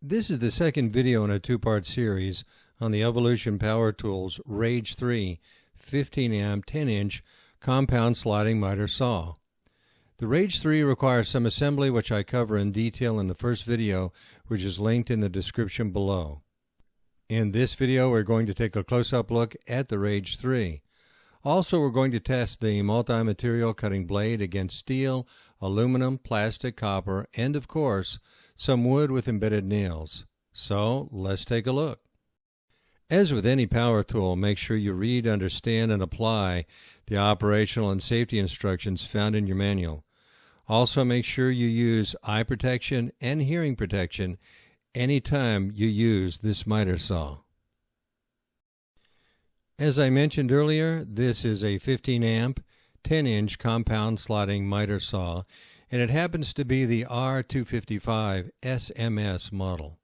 This is the second video in a two-part series on the Evolution Power Tools RIDGID 15 amp 10-inch compound sliding miter saw. The RIDGID requires some assembly, which I cover in detail in the first video, which is linked in the description below. In this video, we're going to take a close-up look at the RIDGID. Also, we're going to test the multi-material cutting blade against steel, aluminum, plastic, copper, and of course, some wood with embedded nails. So, let's take a look. As with any power tool, make sure you read, understand, and apply the operational and safety instructions found in your manual. Also, make sure you use eye protection and hearing protection anytime you use this miter saw. As I mentioned earlier, this is a 15 amp, 10-inch compound sliding miter saw, and it happens to be the R225 SMS model.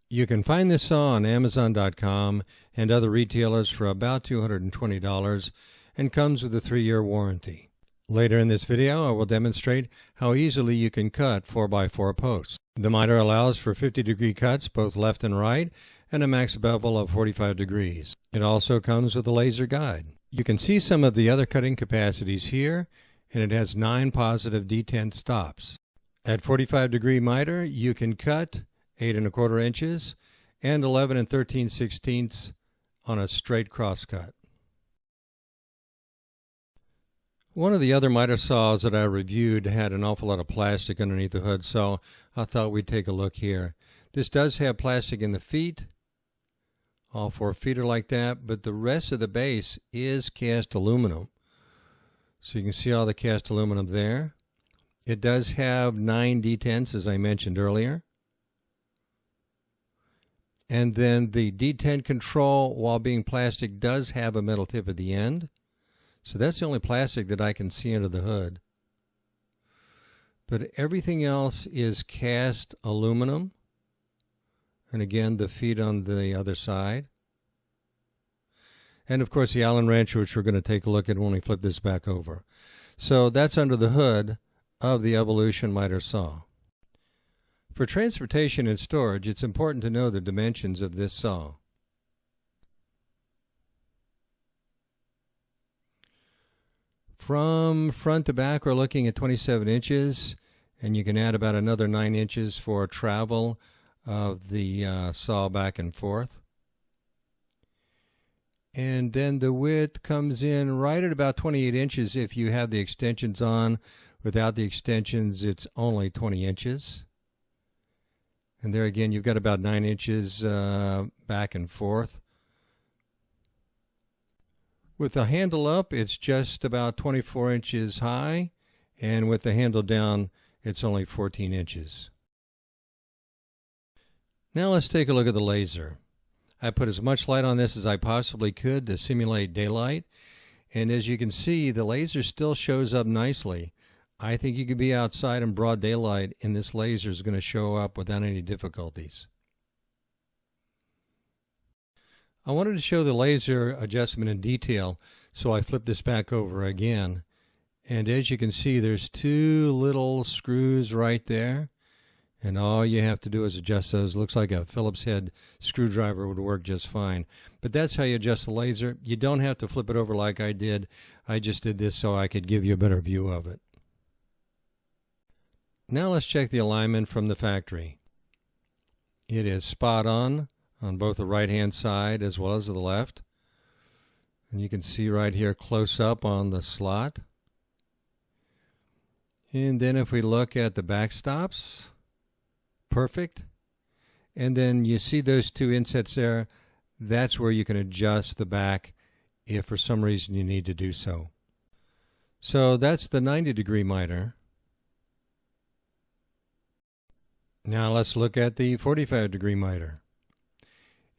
You can find this saw on Amazon.com and other retailers for about $220 and comes with a 3-year warranty. Later in this video, I will demonstrate how easily you can cut 4x4 posts. The miter allows for 50-degree cuts both left and right and a max bevel of 45 degrees. It also comes with a laser guide. You can see some of the other cutting capacities here, and it has 9 positive detent stops. At 45-degree miter, you can cut 8 1/4 inches and 11 13/16 on a straight cross cut. One of the other miter saws that I reviewed had an awful lot of plastic underneath the hood, so I thought we'd take a look here. This does have plastic in the feet. All 4 feet are like that, but the rest of the base is cast aluminum. So you can see all the cast aluminum there. It does have 9 detents, as I mentioned earlier. And then the detent control, while being plastic, does have a metal tip at the end. So that's the only plastic that I can see under the hood. But everything else is cast aluminum. And again, the feet on the other side. And of course the Allen wrench, which we're going to take a look at when we flip this back over. So that's under the hood of the Evolution miter saw. For transportation and storage, it's important to know the dimensions of this saw. From front to back, we're looking at 27 inches, and you can add about another 9 inches for travel of the saw back and forth. And then the width comes in right at about 28 inches if you have the extensions on. Without the extensions, it's only 20 inches. And there again, you've got about 9 inches back and forth. With the handle up, it's just about 24 inches high, and with the handle down, it's only 14 inches. Now let's take a look at the laser. I put as much light on this as I possibly could to simulate daylight, and as you can see, the laser still shows up nicely. I think you could be outside in broad daylight, and this laser is going to show up without any difficulties. I wanted to show the laser adjustment in detail, so I flipped this back over again. And as you can see, there's 2 little screws right there. And all you have to do is adjust those. Looks like a Phillips head screwdriver would work just fine. But that's how you adjust the laser. You don't have to flip it over like I did. I just did this so I could give you a better view of it. Now let's check the alignment from the factory. It is spot on both the right-hand side as well as the left. And you can see right here close up on the slot. And then if we look at the back stops, perfect. And then you see those 2 insets there. That's where you can adjust the back if for some reason you need to do so. So that's the 90-degree miter. Now let's look at the 45-degree miter.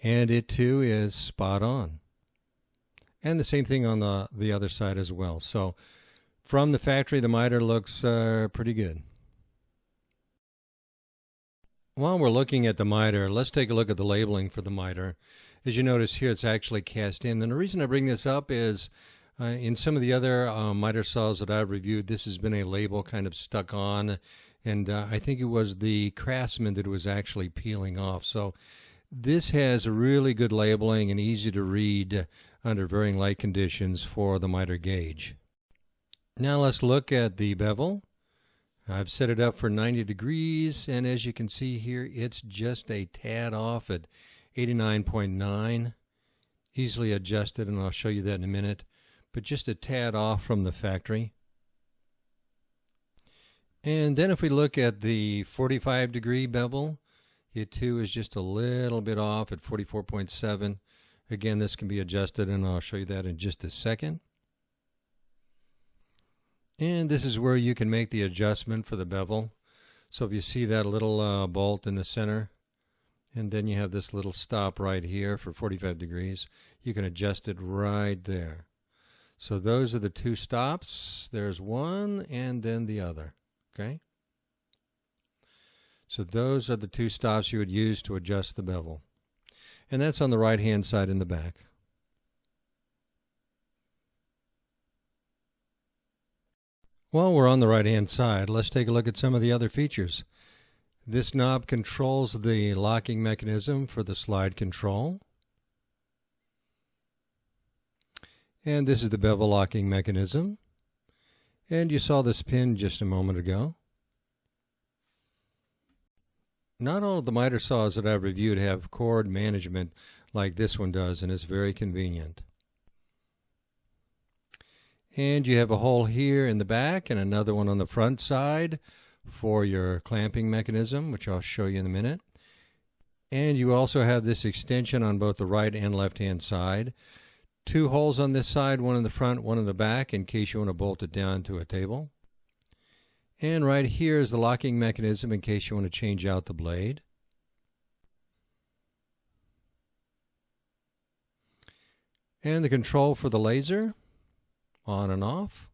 And it too is spot on. And the same thing on the other side as well. So from the factory, the miter looks pretty good. While we're looking at the miter, let's take a look at the labeling for the miter. As you notice here, it's actually cast in. And the reason I bring this up is in some of the other miter saws that I've reviewed, this has been a label kind of stuck on and I think it was the Craftsman that was actually peeling off. So this has a really good labeling and easy to read under varying light conditions for the miter gauge. Now let's look at the bevel. I've set it up for 90 degrees, and as you can see here, it's just a tad off at 89.9. Easily adjusted, and I'll show you that in a minute, but just a tad off from the factory. And then if we look at the 45 degree bevel, it too is just a little bit off at 44.7. Again, this can be adjusted, and I'll show you that in just a second. And this is where you can make the adjustment for the bevel. So if you see that little bolt in the center, and then you have this little stop right here for 45 degrees, you can adjust it right there. So those are the two stops. There's one and then the other. Okay? So those are the two stops you would use to adjust the bevel. And that's on the right-hand side in the back. While we're on the right-hand side, let's take a look at some of the other features. This knob controls the locking mechanism for the slide control. And this is the bevel locking mechanism. And you saw this pin just a moment ago. Not all of the miter saws that I've reviewed have cord management like this one does, and it's very convenient. And you have a hole here in the back and another one on the front side for your clamping mechanism, which I'll show you in a minute. And you also have this extension on both the right and left hand side. Two holes on this side, one in the front, one in the back, in case you want to bolt it down to a table. And right here is the locking mechanism in case you want to change out the blade. And the control for the laser, on and off.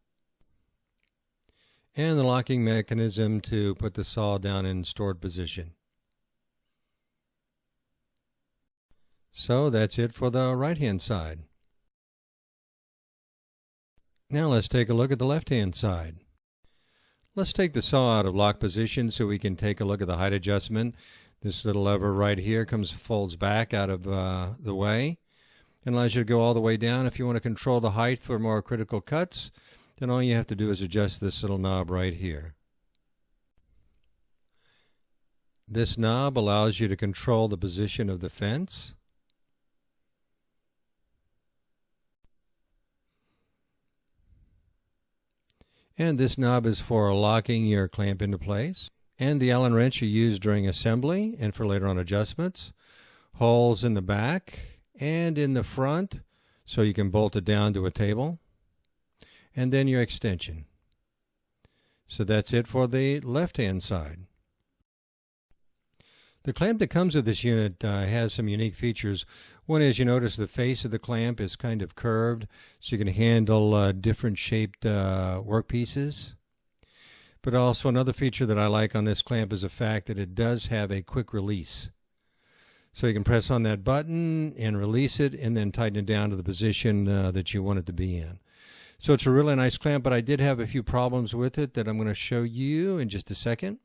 And the locking mechanism to put the saw down in stored position. So that's it for the right-hand side. Now let's take a look at the left-hand side. Let's take the saw out of lock position so we can take a look at the height adjustment. This little lever right here folds back out of the way and allows you to go all the way down. If you want to control the height for more critical cuts, then all you have to do is adjust this little knob right here. This knob allows you to control the position of the fence. And this knob is for locking your clamp into place. And the Allen wrench you use during assembly and for later on adjustments. Holes in the back and in the front so you can bolt it down to a table. And then your extension. So that's it for the left-hand side. The clamp that comes with this unit has some unique features. One is, you notice the face of the clamp is kind of curved, so you can handle different shaped workpieces. But also another feature that I like on this clamp is the fact that it does have a quick release. So you can press on that button and release it and then tighten it down to the position that you want it to be in. So it's a really nice clamp, but I did have a few problems with it that I'm going to show you in just a second.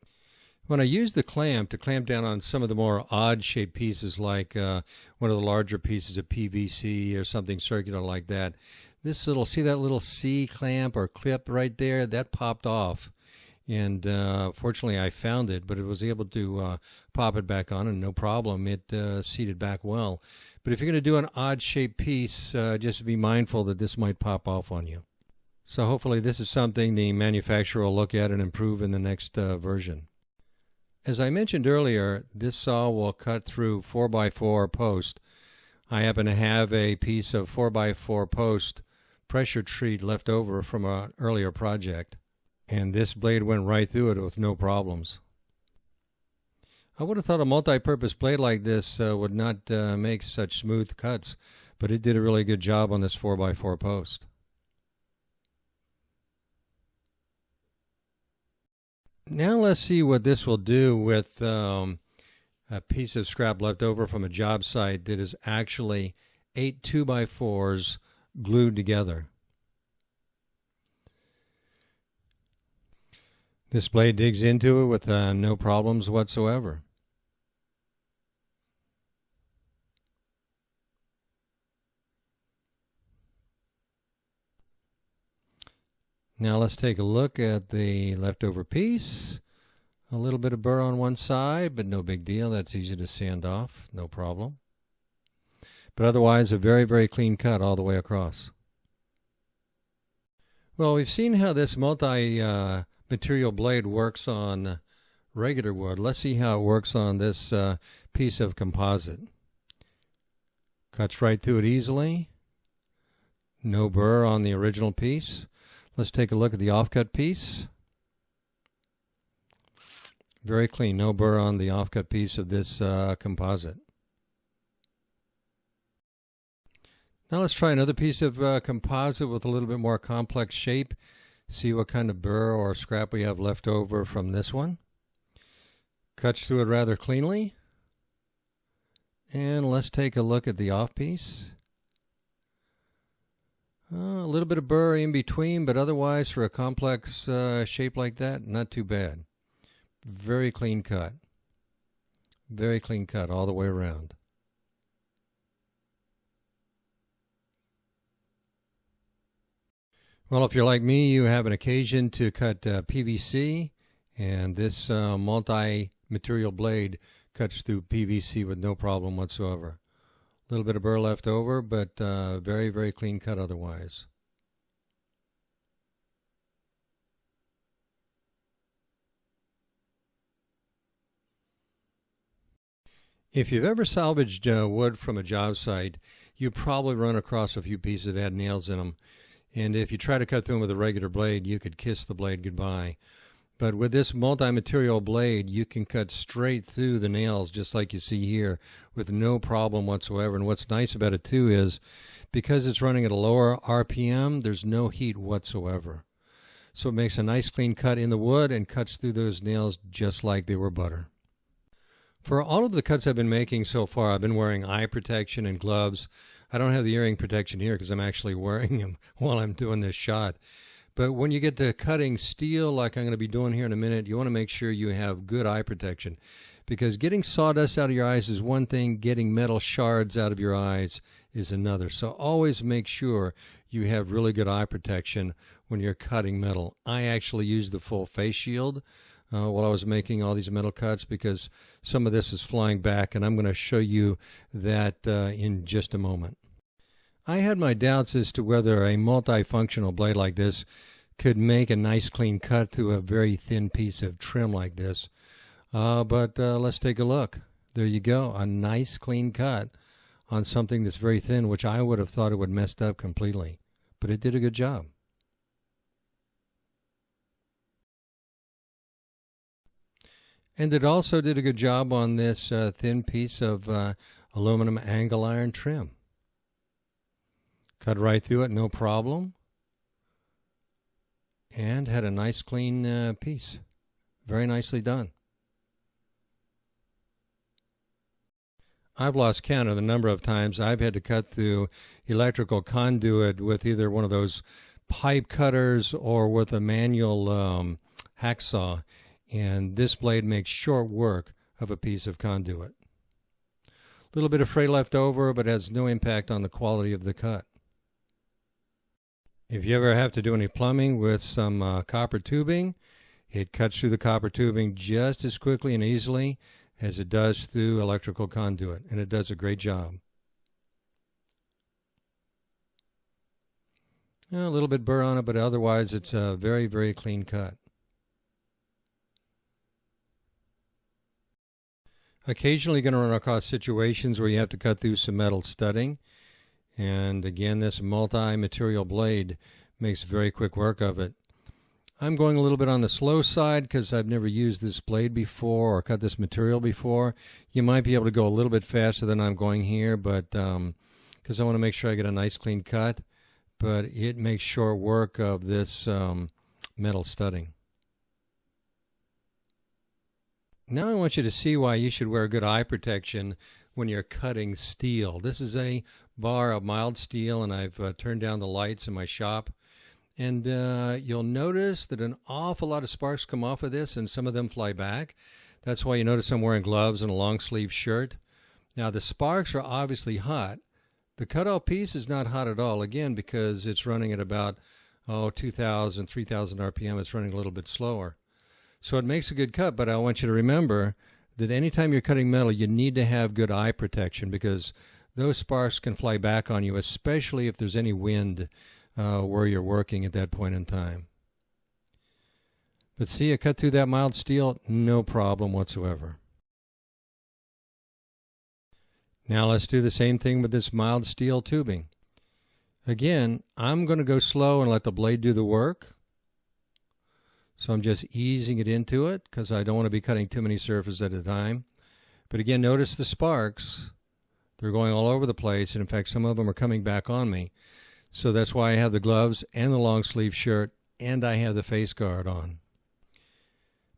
When I used the clamp to clamp down on some of the more odd-shaped pieces, like one of the larger pieces of PVC or something circular like that, see that little C clamp or clip right there, that popped off. And fortunately I found it, but it was able to pop it back on and no problem. It seated back well. But if you're going to do an odd-shaped piece, just be mindful that this might pop off on you. So hopefully this is something the manufacturer will look at and improve in the next version. As I mentioned earlier, this saw will cut through 4x4 post. I happen to have a piece of 4x4 post pressure treat left over from an earlier project, and this blade went right through it with no problems. I would have thought a multi-purpose blade like this would not make such smooth cuts, but it did a really good job on this 4x4 post. Now let's see what this will do with a piece of scrap left over from a job site that is actually 8 2x4s glued together. This blade digs into it with no problems whatsoever. Now let's take a look at the leftover piece. A little bit of burr on one side, but no big deal. That's easy to sand off, no problem. But otherwise, a very, very clean cut all the way across. Well, we've seen how this multi-material blade works on regular wood. Let's see how it works on this piece of composite. Cuts right through it easily. No burr on the original piece. Let's take a look at the offcut piece. Very clean, no burr on the offcut piece of this composite. Now let's try another piece of composite with a little bit more complex shape. See what kind of burr or scrap we have left over from this one. Cuts through it rather cleanly. And let's take a look at the off piece. A little bit of burr in between, but otherwise for a complex shape like that, not too bad. Very clean cut. Very clean cut all the way around. Well, if you're like me, you have an occasion to cut PVC, and this multi-material blade cuts through PVC with no problem whatsoever. A little bit of burr left over, but very, very clean cut otherwise. If you've ever salvaged wood from a job site, you probably run across a few pieces that had nails in them. And if you try to cut through them with a regular blade, you could kiss the blade goodbye. But with this multi-material blade, you can cut straight through the nails just like you see here with no problem whatsoever. And what's nice about it too is because it's running at a lower RPM, there's no heat whatsoever. So it makes a nice clean cut in the wood and cuts through those nails just like they were butter. For all of the cuts I've been making so far, I've been wearing eye protection and gloves. I don't have the earring protection here because I'm actually wearing them while I'm doing this shot. But when you get to cutting steel like I'm going to be doing here in a minute, you want to make sure you have good eye protection. Because getting sawdust out of your eyes is one thing, getting metal shards out of your eyes is another. So always make sure you have really good eye protection when you're cutting metal. I actually used the full face shield while I was making all these metal cuts because some of this is flying back, and I'm going to show you that in just a moment. I had my doubts as to whether a multifunctional blade like this could make a nice clean cut through a very thin piece of trim like this. But let's take a look. There you go, a nice clean cut on something that's very thin, which I would have thought it would messed up completely. But it did a good job. And it also did a good job on this thin piece of aluminum angle iron trim. Cut right through it, no problem. And had a nice clean piece. Very nicely done. I've lost count of the number of times I've had to cut through electrical conduit with either one of those pipe cutters or with a manual hacksaw. And this blade makes short work of a piece of conduit. A little bit of fray left over, but has no impact on the quality of the cut. If you ever have to do any plumbing with some copper tubing, it cuts through the copper tubing just as quickly and easily as it does through electrical conduit, and it does a great job. A little bit burr on it, but otherwise it's a very, very clean cut. Occasionally you're going to run across situations where you have to cut through some metal studding. And again, this multi-material blade makes very quick work of it. I'm going a little bit on the slow side because I've never used this blade before or cut this material before. You might be able to go a little bit faster than I'm going here, but because I want to make sure I get a nice clean cut. But it makes short work of this metal studding. Now I want you to see why you should wear good eye protection when you're cutting steel. This is a bar of mild steel, and I've turned down the lights in my shop, And you'll notice that an awful lot of sparks come off of this, and some of them fly back. That's why you notice I'm wearing gloves and a long sleeve shirt. Now the sparks are obviously hot. The cutoff piece is not hot at all, again, because it's running at about 2,000, 3,000 RPM. It's running a little bit slower. So it makes a good cut, but I want you to remember that anytime you're cutting metal, you need to have good eye protection, because those sparks can fly back on you, especially if there's any wind where you're working at that point in time. But see, I cut through that mild steel, no problem whatsoever. Now let's do the same thing with this mild steel tubing. Again, I'm going to go slow and let the blade do the work. So I'm just easing it into it because I don't want to be cutting too many surfaces at a time. But again, notice the sparks. They're going all over the place, and in fact some of them are coming back on me. So that's why I have the gloves and the long sleeve shirt, and I have the face guard on.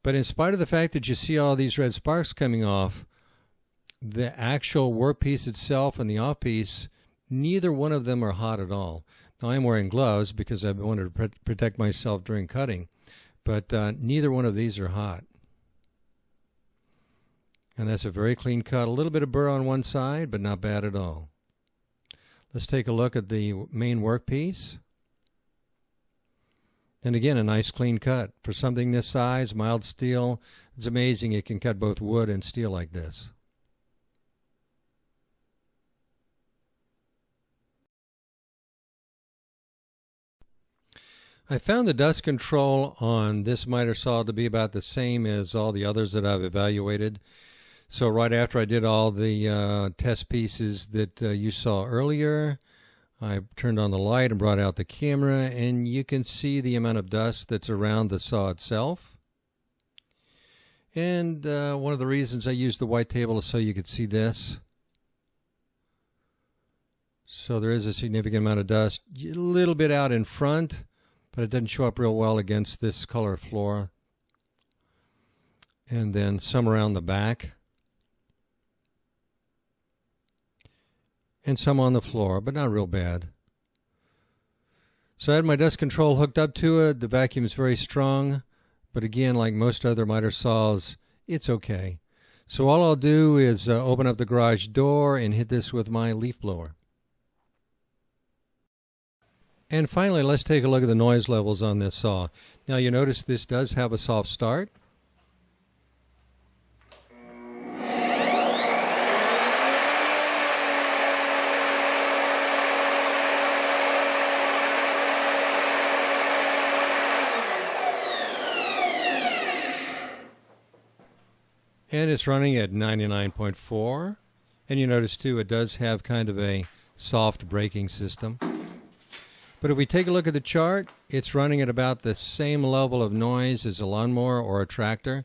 But in spite of the fact that you see all these red sparks coming off, the actual workpiece itself and the off piece, neither one of them are hot at all. Now I'm wearing gloves because I wanted to protect myself during cutting, but neither one of these are hot. And that's a very clean cut. A little bit of burr on one side, but not bad at all. Let's take a look at the main workpiece. And again, a nice clean cut. For something this size, mild steel, it's amazing it can cut both wood and steel like this. I found the dust control on this miter saw to be about the same as all the others that I've evaluated. So right after I did all the test pieces that you saw earlier, I turned on the light and brought out the camera, and you can see the amount of dust that's around the saw itself. And one of the reasons I used the white table is so you could see this. So there is a significant amount of dust, a little bit out in front, but it doesn't show up real well against this color floor. And then some around the back. And some on the floor, but not real bad. So I had my dust control hooked up to it. The vacuum is very strong, but again, like most other miter saws, it's okay. So all I'll do is open up the garage door and hit this with my leaf blower. And finally, let's take a look at the noise levels on this saw. Now you notice this does have a soft start. And it's running at 99.4. And you notice too, it does have kind of a soft braking system. But if we take a look at the chart, it's running at about the same level of noise as a lawnmower or a tractor.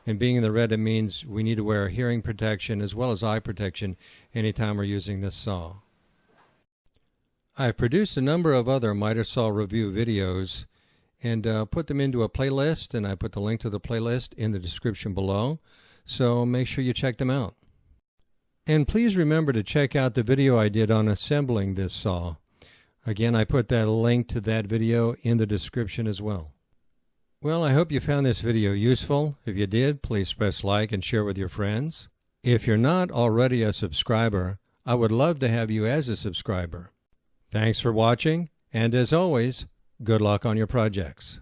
And being in the red, it means we need to wear hearing protection as well as eye protection anytime we're using this saw. I've produced a number of other miter saw review videos and put them into a playlist, and I put the link to the playlist in the description below. So make sure you check them out. And please remember to check out the video I did on assembling this saw. Again, I put that link to that video in the description as well. Well, I hope you found this video useful. If you did, please press like and share with your friends. If you're not already a subscriber, I would love to have you as a subscriber. Thanks for watching, and as always, good luck on your projects.